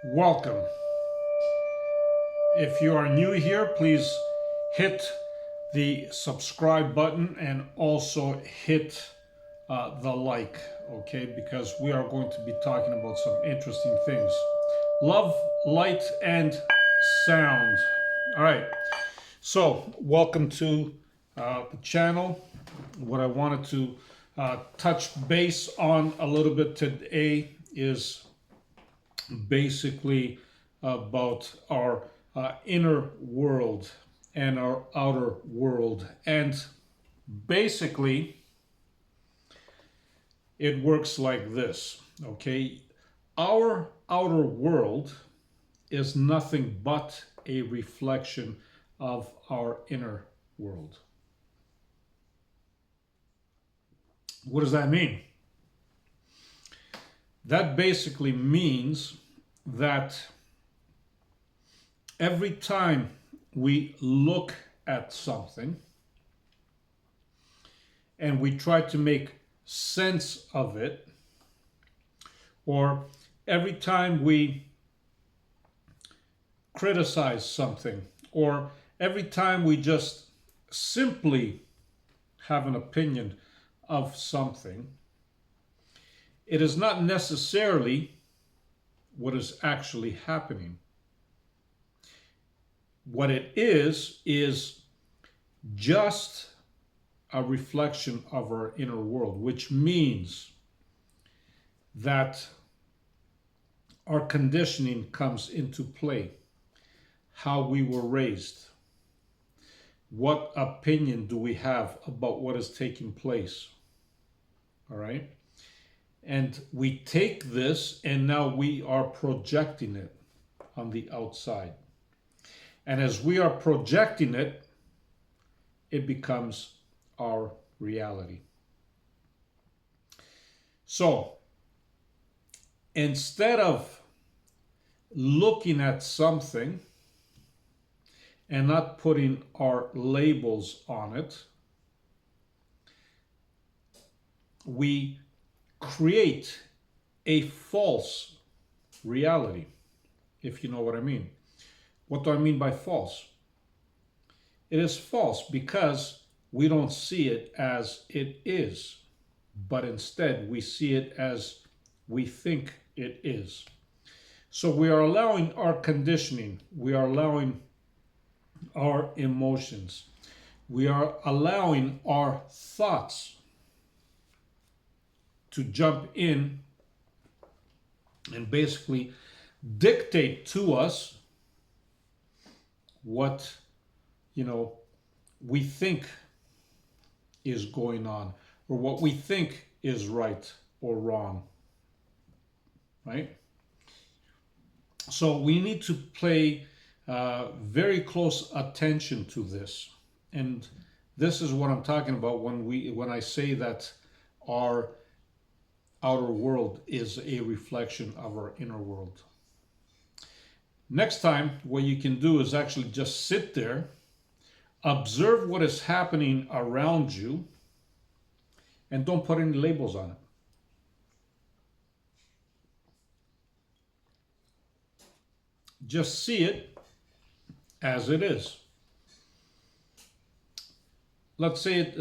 Welcome. If you are new here, please hit the subscribe button and also hit the like, okay? Because we are going to be talking about some interesting things. Love, light, and sound. All right. So, welcome to the channel. What I wanted to touch base on a little bit today is basically about our inner world and our outer world. And basically, it works like this, okay? Our outer world is nothing but a reflection of our inner world. What does that mean? That basically means that every time we look at something and we try to make sense of it, or every time we criticize something, or every time we just simply have an opinion of something, it is not necessarily what is actually happening. What it is just a reflection of our inner world, which means that our conditioning comes into play. How we were raised. What opinion do we have about what is taking place? All right? And we take this and now we are projecting it on the outside. And as we are projecting it, it becomes our reality. So, instead of looking at something and not putting our labels on it, we create a false reality, if you know what I mean. What do I mean by false? It is false because we don't see it as it is, but instead we see it as we think it is. So we are allowing our conditioning, we are allowing our emotions, we are allowing our thoughts to jump in and basically dictate to us what we think is going on, or what we think is right or wrong, right? So we need to pay very close attention to this, and this is what I'm talking about when I say that our outer world is a reflection of our inner world. Next time, what you can do is actually just sit there, observe what is happening around you, and don't put any labels on it. Just see it as it is. Let's say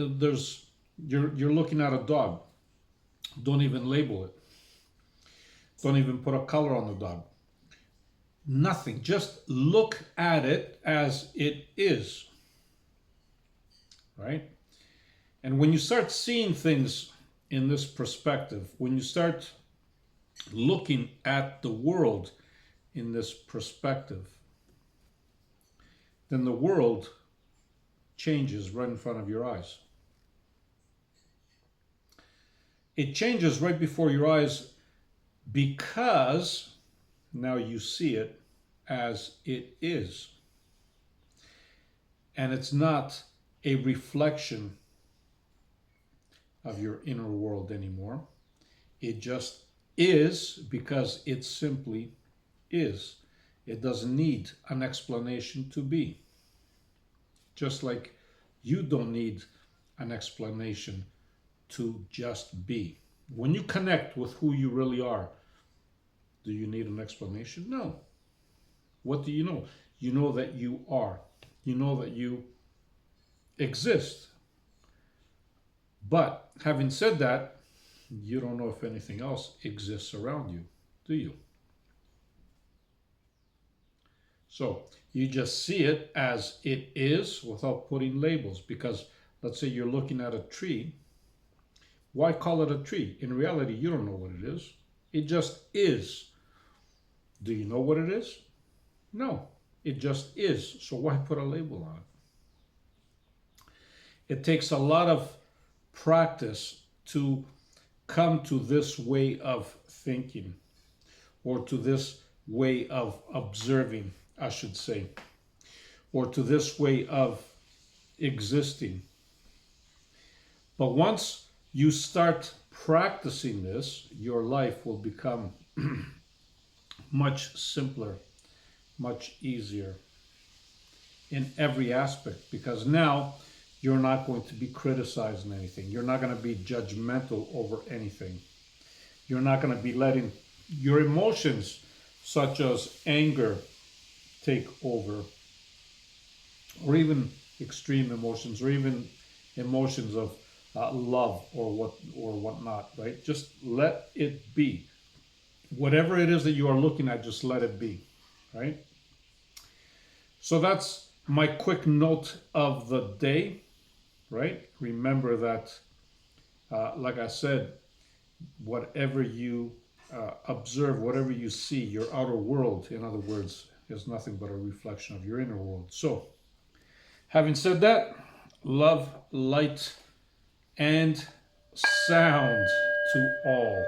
you're looking at a dog. Don't even label it. Don't even put a color on the dog. Nothing. Just look at it as it is. Right? And when you start seeing things in this perspective, when you start looking at the world in this perspective, then the world changes right in front of your eyes. It changes right before your eyes because now you see it as it is. And it's not a reflection of your inner world anymore. It just is because it simply is. It doesn't need an explanation to be. Just like you don't need an explanation to just be. When you connect with who you really are, Do you need an explanation? No. What do you know? You know that you are. You know that you exist. But having said that, you don't know if anything else exists around you, do you? So you just see it as it is without putting labels. Because let's say you're looking at a tree. Why call it a tree? In reality, you don't know what it is. It just is. Do you know what it is? No. It just is. So why put a label on it? It takes a lot of practice to come to this way of thinking, or to this way of observing, I should say, or to this way of existing. But once you start practicing this, your life will become much simpler, much easier in every aspect, because now you're not going to be criticizing anything. You're not going to be judgmental over anything. You're not going to be letting your emotions, such as anger, take over, or even extreme emotions, or even emotions of love or whatnot. Right? Just let it be. Whatever it is that you are looking at, just let it be. Right? So that's my quick note of the day. Right? Remember that, like I said, whatever you observe, whatever you see, your outer world, in other words, is nothing but a reflection of your inner world. So, having said that, love, light, and sound to all.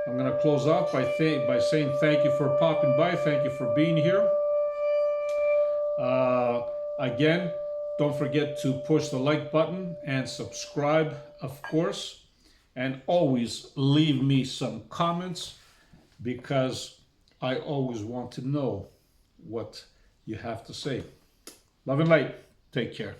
I'm going to close off by saying thank you for popping by. Thank you for being here. Again, don't forget to push the like button and subscribe, of course. And always leave me some comments, because I always want to know what you have to say. Love and light. Take care.